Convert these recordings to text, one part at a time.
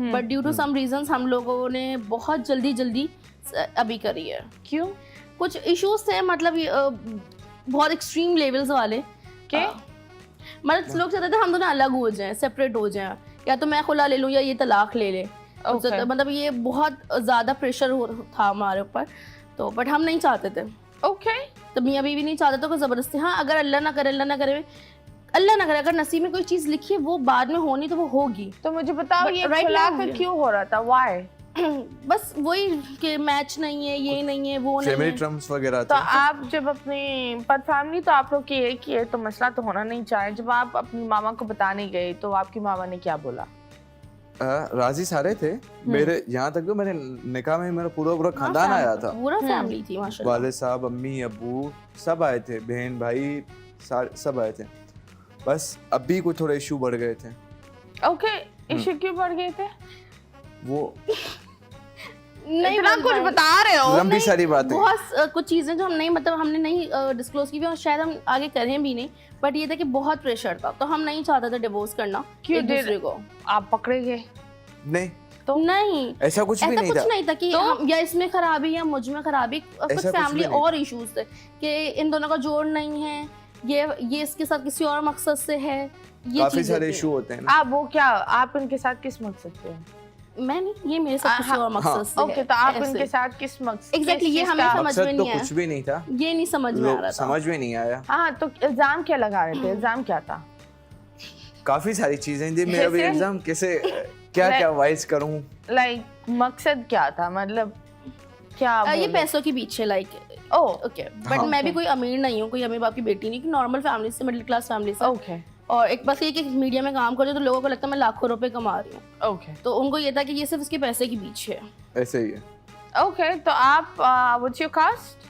But due to some reasons हम लोगों ने बहुत जल्दी अभी करी है। क्यों? कुछ इश्यूज थे, मतलब बहुत एक्सट्रीम लेवल्स वाले के मतलब लोग चाहते थे हम दोनों अलग हो जाएं, सेपरेट हो जाएं, या तो मैं खुला ले लूं या ये तलाक ले ले। Okay. मतलब ये बहुत ज़्यादा प्रेशर था हमारे ऊपर, तो बट हम नहीं चाहते थे। ओके तो मैं अभी भी नहीं चाहता था कोई ज़बरदस्ती। हाँ, अगर अल्लाह ना करे अगर नसीब में कोई चीज़ लिखी है वो बाद में होनी तो वो होगी। तो मुझे बताओ But ये right खुला now, फिर क्यों हो रहा था? व्हाई? बस वही कि मैच नहीं है, ये नहीं है, वो नहीं फैमिली है। ट्रम्प्स वगैरह तो थे। आप जब अपनी पर फैमिली तो आप लोग की एक ही है, तो मसला तो होना नहीं चाहिए। जब आप अपनी मामा को बताने गए तो आपकी मामा ने क्या बोला? राजी सारे थे मेरे, यहाँ तक तो मेरे निकाह में मेरा पूरा खानदान आया था। पूरा फैमिली थी माशाल्लाह। वाले साहब, अम्मी, अब्बू सब आए थे, बहन भाई सब आए थे। बस अभी कुछ थोड़े इशू बढ़ गए थे। ओके, इश्यू क्यों बढ़ गए थे? वो नहीं इतना कुछ बता रहे हो? लंबी सारी बातें। बहुत कुछ चीज़ें जो हम नहीं, मतलब हमने नहीं डिस्क्लोज की और शायद हम आगे करें भी नहीं, बट ये था कि बहुत प्रेशर था, तो हम नहीं चाहते थे डिवोर्स करना क्यों एक दूसरे को। आप पकड़े गए? नहीं, तो नहीं, ऐसा कुछ भी ऐसा नहीं कुछ था। नहीं था कि या इसमें खराबी या मुझ में खराबी, कुछ ऐसा कुछ फैमिली भी नहीं और इश्यूज थे कि इन दोनों का जोड़ नहीं है, ये इसके साथ किसी और मकसद से है, ये काफी चीजें सारे थी। इशू होते हैं ना। आप वो क्या, आप इनके साथ किस मकसद से हैं? मैं नहीं, ये मेरे साथ किसी और मकसद से ओके, है, तो आप ऐसे। इनके साथ किस मकसद? Exactly, ये किस हमें चीज़ का? समझ मकसद में तो नहीं आया। कुछ भी नहीं था, ये नहीं समझ में आ लोग रहा था। समझ में नहीं आया। हाँ, तो इल्जाम क्या लगा रहे थे? इल्जाम क्या था? काफी सारी चीजें थी। मैं अभी जैसे? एग्जाम कैसे क्या वाइज करूं। लाइक मकसद क्या था, मतलब क्या ये बोले? पैसों के पीछे लाइक ओह ओके, बट मैं भी कोई अमीर नहीं हूँ, कोई अमीर बाप की बेटी नहीं, कि नॉर्मल फैमिली से, मिडिल क्लास फैमिली से। ओके और एक बस ये कि मीडिया में काम करते तो लोगों को लगता है मैं लाखों रुपए कमा रही हूँ, ओके तो उनको ये था कि ये सिर्फ इसके पैसे के पीछे है। ऐसे ही है। ओके, तो आप व्हाट्स योर कास्ट?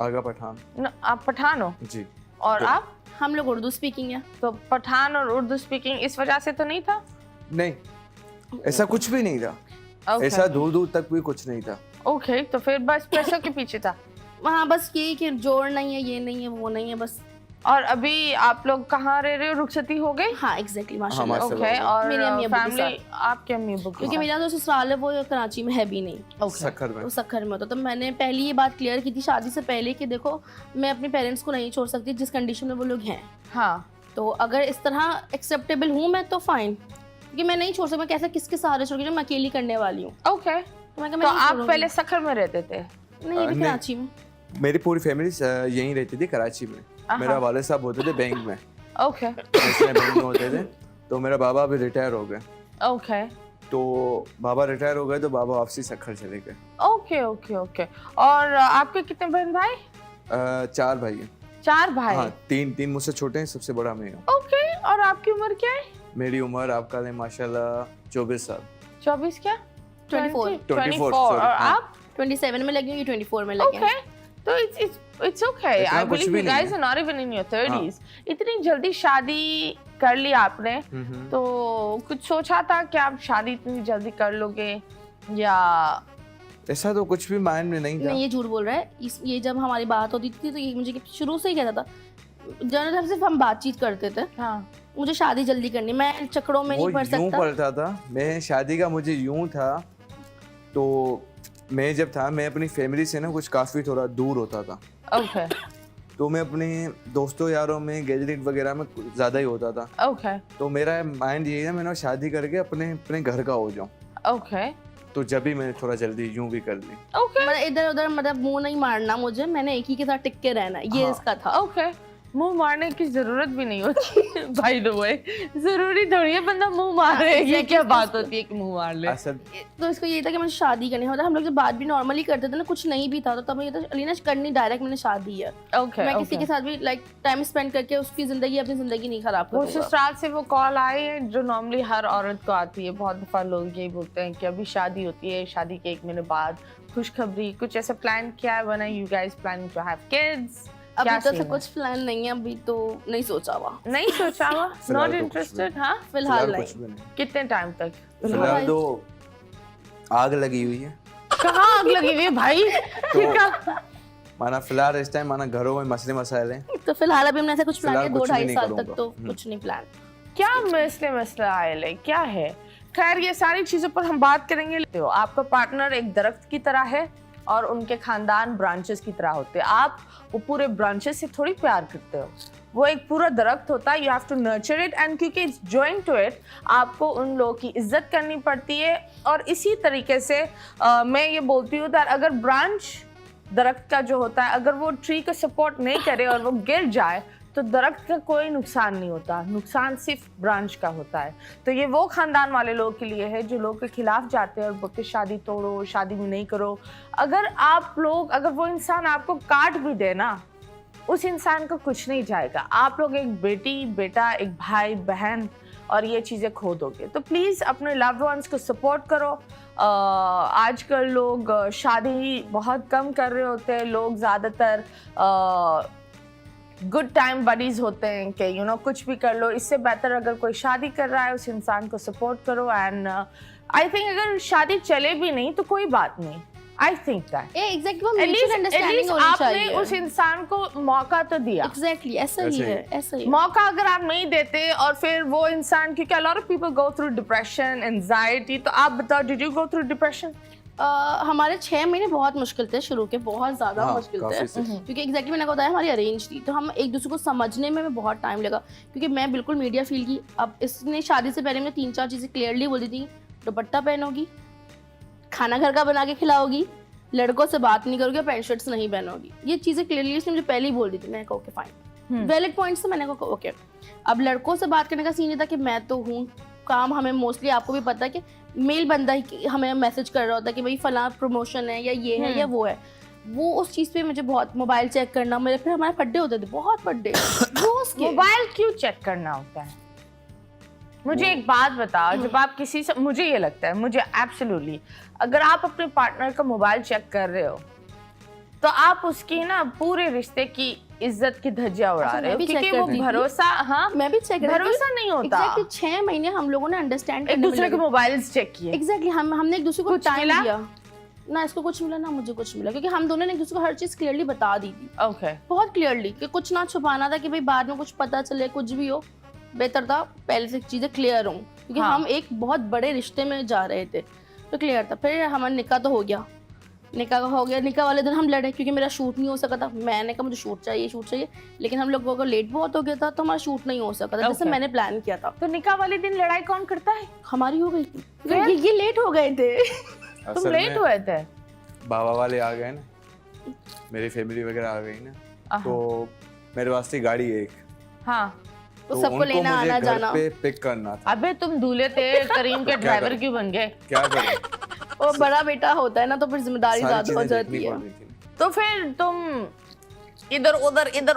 आगा पठान। आप पठान हो? जी। और आप? हम लोग उर्दू स्पीकिंग है। तो पठान और उर्दू स्पीकिंग इस वजह से तो नहीं था? नहीं, ऐसा कुछ भी नहीं था। Okay. ऐसा दूर तक भी कुछ नहीं था। ओके, तो फिर बस पैसों के पीछे था। वहाँ बस ये कि जोड़ नहीं है, ये नहीं है, वो नहीं है, बस। और अभी आप लोग कहाँ रह रहे हो? रुखसती हो गई? हाँ एग्जैक्टली, माशाल्लाह। माशाल्लाह। ओके, और मेरी अम्मी अब्बू के फैमिली, आपके अम्मी अब्बू के क्योंकि साथ? मेरा जो ससुराल है वो कराची में है भी नहीं, सखर में। वो सखर में होता। तो मैंने पहले ये बात क्लियर की थी शादी से पहले कि देखो मैं अपने पेरेंट्स को नहीं छोड़ सकती जिस कंडीशन में वो लोग हैं। हाँ, तो अगर इस तरह एक्सेप्टेबल हूँ मैं तो फाइन, क्योंकि मैं नहीं छोड़ सकती। मैं कैसे किसके सहारे छोड़ के जो मैं अकेली करने वाली हूँ। ओके। तो मैं तो आप पहले सखर में रहते थे? नहीं, ये भी नहीं। कराची में। मेरी पूरी फैमिली यहीं रहती थी, कराची में। मेरा वाले साहब होते थे बैंक में, ओके नेशनल बैंक में होते थे। तो मेरा बाबा अभी रिटायर हो गए, ओके तो बाबा रिटायर हो गए तो बाबा वापसी सखर चले गए। Okay okay okay. और आपके कितने बहन भाई? 4 भाई हैं। 4 भाई? हाँ, तीन मुझसे छोटे हैं, सबसे बड़ा मैं हूँ। ओके, और आपकी उम्र क्या है? मेरी उम्र आपका है माशाल्लाह 24 साल। 24 क्या? 24 24। sorry, और हाँ। आप? 27 में लगी हूँ, ये 24 में लगे। ओके, तो it's okay. इतना I कुछ believe भी you नहीं guys है। are not even in your 30s. इतनी जल्दी शादी कर ली आपने, तो कुछ सोचा था कि आप शादी इतनी जल्दी कर लोगे, या ऐसा तो कुछ भी माइंड में नहीं था। नहीं, ये झूठ बोल रहा है। ये जब हमारी बात होती थी तो ये मुझे शुरू से ही कहता था, जनरल सिर्फ हम बातचीत करते थे, हाँ मुझे शादी जल्दी करनी, मैं चक्करों में वो नहीं पड़ यूं सकता। पढ़ता था मैं, शादी का मुझे यूं था। तो मैं जब था, मैं अपनी फैमिली से ना कुछ काफ़ी थोड़ा दूर होता था। ओके तो मैं अपने दोस्तों यारों में गैदरिंग वगैरह में ज़्यादा ही होता था। ओके तो मेरा माइंड ये है मैंने शादी करके अपने घर का हो जाऊं। ओके तो जब भी मैंने थोड़ा जल्दी यूं भी कर ली। ओके मतलब इधर उधर मतलब मुंह नहीं मारना मुझे, मैंने एक ही के साथ टिक के रहना, ये हाँ। इसका था। ओके। मुंह मारने की जरूरत भी नहीं होती भाई द वे, जरूरी थोड़ी है बंदा मुंह मारे। ये क्या बात होती है कि मुंह मार ले? असल तो इसको ये था कि मुझे शादी करनी होता। हम लोग जब बात भी नॉर्मली करते थे ना, कुछ नहीं भी था, तो तब ये था अलीना करनी डायरेक्ट, मैंने शादी है। ओके, मैं किसी के साथ भी लाइक टाइम स्पेंड करके उसकी जिंदगी अपनी जिंदगी नहीं खराब वो करूंगा। ससुराल से वो कॉल आई है जो नॉर्मली हर औरत को आती है। बहुत दफा लोग यही बोलते हैं कि अभी शादी होती है, शादी के 1 महीने बाद खुशखबरी, कुछ ऐसा प्लान किया है? When are you guys planning to have kids? अभी तो ऐसा कुछ प्लान नहीं है, अभी तो नहीं सोचा हुआ, नहीं सोचा हुआ? फिलहाल नॉट तो कुछ इंटरेस्टेड? हाँ, फिलहाल कुछ नहीं। भी नहीं। कितने टाइम तक? फिलहाल तो आग लगी हुई है। कहाँ आग लगी हुई है भाई? माना फिलहाल इस टाइम माना घरों में मसले मसाइल हैं। तो फिलहाल अभी हमने ऐसा कुछ प्लान फिलहाल किया, कुछ भी 2-2.5 नहीं साल करूंगा। तक तो कुछ नहीं प्लान। क्या मसला आए, लाइक क्या है? खैर ये सारी चीजों पर हम बात करेंगे। तो आपका पार्टनर एक दरख्त की तरह है और उनके खानदान ब्रांचेस की तरह होते हैं। आप वो पूरे ब्रांचेस से थोड़ी प्यार करते हो, वो एक पूरा दरख्त होता है। You have to nurture it and क्योंकि इट्स जॉइंट टू इट, आपको उन लोगों की इज्जत करनी पड़ती है। और इसी तरीके से मैं ये बोलती हूँ कि अगर ब्रांच दरख्त का जो होता है, अगर वो ट्री को सपोर्ट नहीं करे और वो गिर जाए तो दरख्त का कोई नुकसान नहीं होता, नुकसान सिर्फ ब्रांच का होता है। तो ये वो खानदान वाले लोगों के लिए है जो लोग के खिलाफ जाते हैं और बोलते शादी तोड़ो, शादी में नहीं करो। अगर वो इंसान आपको काट भी दे ना, उस इंसान को कुछ नहीं जाएगा। आप लोग एक बेटी बेटा, एक भाई बहन और ये चीज़ें खो दोगे। तो प्लीज़ अपने लव्ड वंस को सपोर्ट करो। आजकल लोग शादी बहुत कम कर रहे होते हैं। लोग ज़्यादातर गुड टाइम बडीज होते हैं कि कुछ भी कर लो। इससे बेहतर अगर कोई शादी कर रहा है उस इंसान को सपोर्ट करो। एंड आई थिंक अगर शादी चले भी नहीं तो कोई बात नहीं। आई थिंक दैट एग्जैक्टली वो म्यूचुअल अंडरस्टैंडिंग होनी आपने चाहिए। उस इंसान को मौका तो दिया। एग्जैक्टली ऐसा ही है, ऐसा ही। मौका अगर आप नहीं देते और फिर वो इंसान, क्योंकि a lot of people go through depression, anxiety, तो आप बताओ, did you go through depression? हमारे 6 महीने बहुत मुश्किल थे शुरू के, बहुत ज़्यादा मुश्किल थे क्योंकि एग्जैक्टली मैंने बताया हमारी अरेंज थी, तो हम एक दूसरे को समझने में बहुत टाइम लगा क्योंकि मैं बिल्कुल मीडिया फील्ड की। अब इसने शादी से पहले मैं 3-4 चीज़ें क्लियरली बोली थी। दुपट्टा पहनोगी, खाना घर का बना के खिलाओगी, लड़कों से बात नहीं करोगे, पैंट शर्ट्स नहीं पहनोगी। ये चीज़ें क्लियरली इसने मुझे पहले ही बोल दी थी। मैंने कहा ओके फाइन, वैलिड पॉइंट्स से मैंने कहा ओके। अब लड़कों से बात करने का सीन ये था कि मैं तो हूँ काम, हमें मोस्टली आपको भी पता है कि मेल बंदा ही हमें मैसेज कर रहा होता है कि भाई फलां प्रमोशन है या ये है या वो है। वो उस चीज़ पे मुझे बहुत मोबाइल चेक करना, मेरे फिर हमारे पड्डे होते थे, बहुत पड्डे रोज के। मोबाइल क्यों चेक करना होता है? मुझे एक बात बताओ, जब आप किसी से, मुझे ये लगता है, मुझे एब्सोल्युटली, अगर आप अपने पार्टनर का मोबाइल चेक कर रहे हो तो आप उसकी ना पूरे रिश्ते की इज्जत की धज्जियां उड़ा रहे हो क्योंकि वो भरोसा, हाँ मैं भी चेक भरोसा नहीं होता। एग्जैक्टली 6 महीने हम लोगों ने अंडरस्टैंड एक दूसरे के मोबाइल चेक किए। एग्जैक्टली हमने एक दूसरे को कुछ टाइम मिला? दिया ना, इसको कुछ मिला ना मुझे कुछ मिला, क्योंकि हम दोनों ने एक दूसरे को हर चीज क्लियरली बता दी थी। ओके, बहुत क्लियरली कि कुछ ना छुपाना था कि भाई बाद में कुछ पता चले, कुछ भी हो, बेहतर था पहले से चीजें क्लियर हों क्योंकि हम एक बहुत बड़े रिश्ते में जा रहे थे, तो क्लियर था। फिर हमारा निकाह तो हो गया, निकाह हो गया। निकाह वाले दिन हम लड़े क्योंकि मेरा शूट नहीं हो सका था। मैंने कहा मुझे शूट चाहिए, लेकिन हम लोगों को लेट बहुत हो गया था तो हमारा शूट नहीं हो सका था जैसे मैंने प्लान किया था। तो निकाह वाले दिन लड़ाई कौन करता है? हमारी हो गई थी, ये लेट हो गए थे। तुम लेट हुए थे? बाबा वाले आ गए ना, मेरी फैमिली वगैरह आ गई ना, तो मेरे वास्ते गाड़ी है एक, हाँ, तो सबको लेना आना जाना पे पिक करना था। अबे तुम दूल्हे थे, करीम के ड्राइवर क्यों बन गए? क्या करें, वो बड़ा बेटा होता है ना तो फिर जिम्मेदारी ज्यादा हो जाती है। तो फिर तुम इधर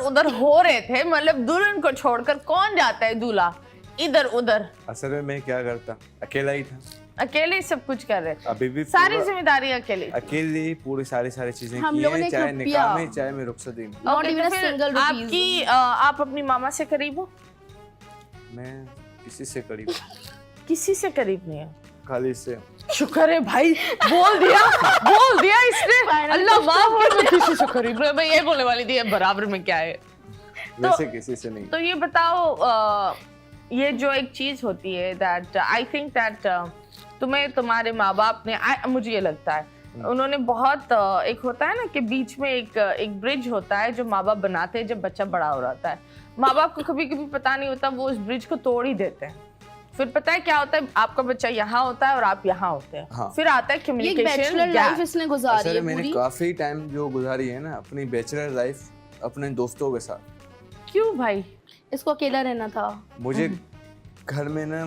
उधर हो रहे थे, मतलब दुल्हन को छोड़कर कौन जाता है दूल्हा इधर उधर? असल में मैं क्या करता, अकेला ही था, अकेले सब कुछ कर रहे थे, अभी भी सारी जिम्मेदारी अकेले पूरी सारी चीजें हम की लोगों ने हैं, चाहे रुपया। निकाह में चाहे मैं रुखसत में। Not even a single rupees। आप अपनी मामा से करीब हो? मैं किसी से करीब, किसी से करीब नहीं है, खाली से। शुक्र है भाई, बोल दिया इसने, अल्लाह माफ कर, मैं किसी से करीब नहीं, मैं ये बोलने वाली थी बराबर में क्या है। वैसे किसी से नहीं। तो ये बताओ, ये जो एक चीज होती है दैट आई थिंक दैट तुम्हें तुम्हारे माँ बाप ने, मुझे ये लगता है उन्होंने बहुत, एक होता है ना कि बीच में एक ब्रिज होता है जो माँ बाप बनाते हैं जब बच्चा बड़ा हो रहा है। माँ बाप को कभी कभी पता नहीं होता, वो उस ब्रिज को तोड़ ही देते हैं। फिर पता है क्या होता है, आपका बच्चा यहाँ होता है और आप यहाँ होते हैं। हाँ। फिर आता है कम्युनिकेशन लाइफ इसने गुजारी है मैंने पूरी। काफी टाइम जो गुजारी है ना अपनी बैचलर लाइफ अपने दोस्तों के साथ। क्यों भाई? इसको अकेला रहना था। मुझे घर में ना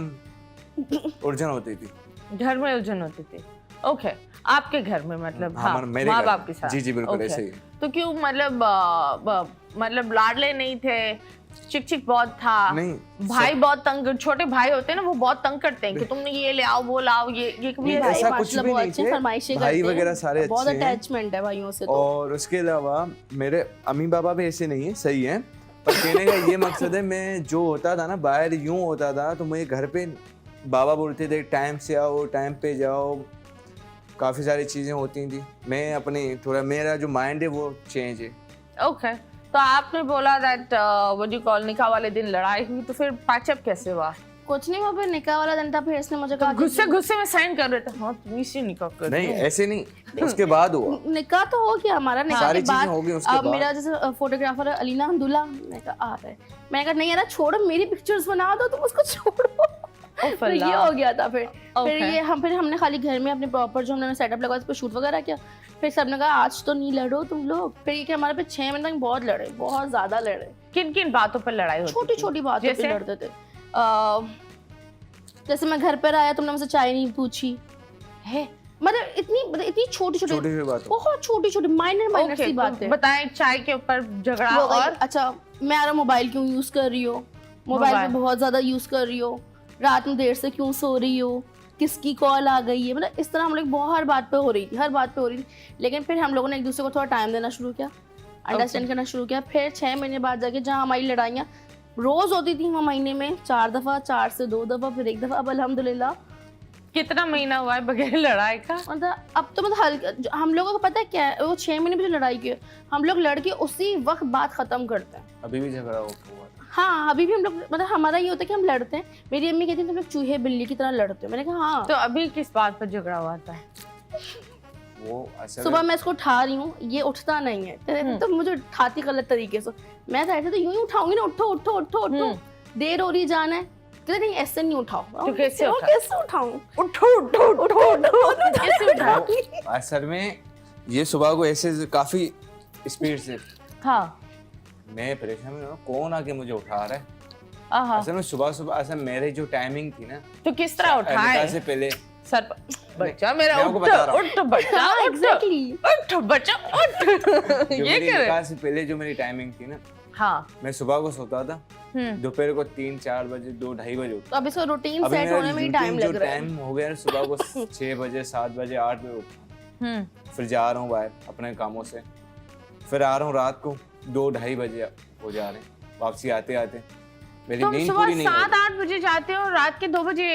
उलझन होती थी। घर में उलझन होती थी? ओके, आपके घर में मतलब? हाँ, मेरे माँ बाप के साथ? जी बिल्कुल ऐसे ही। तो क्यों, मतलब लाडले नहीं थे, चिक बहुत था? नहीं, भाई बहुत तंग, छोटे भाई होते हैं ना, वो बहुत तंग करते हैं कि तुमने ये ले आओ, वो लाओ, ये कभी ऐसा कुछ भी नहीं थे। भाई वगैरह सारे अच्छे हैं, बहुत अटैचमेंट है भाइयों से। और उसके अलावा मेरे अम्मी बाबा भी ऐसे नहीं है, सही है, पर कहने का ये मकसद है, मैं जो होता था ना बाहर यूं होता था, तो मुझे घर पे बाबा बोलते थे टाइम से आओ, टाइम पे जाओ, काफ़ी सारी चीज़ें होती थी। मैं अपनी थोड़ा, मेरा जो माइंड है वो चेंज है। ओके, तो आपने बोला दैट व्हाट यू कॉल, निकाह वाले दिन लड़ाई हुई, तो फिर पैचअप कैसे हुआ? कुछ नहीं, वहाँ पे निकाह वाला दिन था, फिर इसने मुझे कहा कि गुस्से में साइन कर रहे थे। हाँ तुम इसी निकाह कर नहीं ऐसे नहीं, उसके बाद हुआ, निकाह तो हो गया हमारा, निकाह सारी के चीजें बाद हो गई उसके अब बाद। मेरा जैसे फोटोग्राफर अलीना हमदुल्ला, मैंने कहा आ रहा है, मैंने कहा नहीं यार छोड़ो, मेरी पिक्चर्स बना दो, तुम उसको छोड़ो। तो ये हो गया था। फिर ये फिर हमने खाली घर में अपने प्रॉपर जो हमने सेटअप लगाया, उस पर शूट वगैरह किया। फिर सबने कहा आज तो नहीं लड़ो तुम लोग। फिर ये कि हमारे पे 6 महीने तक बहुत लड़े, बहुत ज्यादा लड़े। किन किन बातों पर लड़ाई होती छोटी थी? छोटी बातों पे जैसे? लड़ते थे। जैसे मैं घर पर आया, तुमने मुझसे चाय नहीं पूछी है, मतलब इतनी छोटी छोटी छोटी बात बहुत छोटी छोटी माइनर सी बातें बताएं। चाय के ऊपर झगड़ा हो गई। और अच्छा मैं यार मोबाइल क्यों यूज कर रही हो, मोबाइल पे बहुत ज्यादा यूज कर रही हो, रात में देर से क्यों सो रही हो, किसकी कॉल आ गई है, मतलब इस तरह हम लोग बहुत हर बात पे हो रही थी। लेकिन फिर हम लोगों ने एक दूसरे को थोड़ा टाइम देना शुरू किया, अंडरस्टैंड करना शुरू किया। फिर 6 महीने बाद जाके जहाँ हमारी लड़ाइयाँ रोज होती थी, वहाँ महीने में 4 दफा, 4 से 2 दफा, फिर 1 दफा। अब अल्हम्दुलिल्लाह कितना महीना हुआ है बगैर लड़ाई का? मतलब अब तो मतलब हम लोगों को पता है क्या है, वो 6 महीने में जो लड़ाई की है, हम लोग लड़के उसी वक्त बात खत्म करते हैं। अभी भी झगड़ा हुआ। हाँ अभी भी हम लोग, मतलब हमारा ये होता है कि हम लड़ते हैं। मेरी अम्मी कहती है तुम लोग चूहे बिल्ली की तरह लड़ते हो। मैंने कहा हाँ। तो अभी किस बात पर झगड़ा हुआ था? वो असल सुबह मैं इसको उठा रही हूँ, ये उठता नहीं है, तो मुझे उठाती गलत तरीके से। मैं तो ऐसे तो यूं ही उठाऊंगी ना, उठो उठो उठो उठो, देर हो रही जाना है, कहते नहीं ऐसे नहीं उठाओ। तो कैसे उठाऊं? उठो उठो उठो उठो कैसे उठाओ? असल में ये सुबह को ऐसे काफी स्पीड से, हाँ मैं परेशान हूँ, कौन आके मुझे उठा रहा है। हाँ। असल में सुबह असल मेरे जो टाइमिंग थी ना, तो किस तरह उठाए? निकाह से पहले सर बच्चा मेरा मैं आपको बता रहा हूँ। उठ बच्चा उठ एग्जैक्टली। उठ बच्चा उठ जो ये मेरी करे। निकाह से पहले जो मेरी टाइमिंग थी ना, हाँ मैं सुबह को सोता था, दोपहर को 3-4 बजे, 2-2:30 बजे उठता। तो अब इसका रूटीन अभी सेट मेरा होने में ही टाइम routine लग जो रहा है। टाइम हो गया है, सुबह को 6 बजे, 7 बजे, 8 बजे उठता, फिर जा रहा हूँ बाहर अपने कामों से, फिर आ रहा हूँ रात को 2-2:30 बजे हो जा रहे हैं, वापसी आते आते मेरी तुम नींद सुबह पूरी नहीं हो रही। 7-8 बजे जाते हो, रात के 2 बजे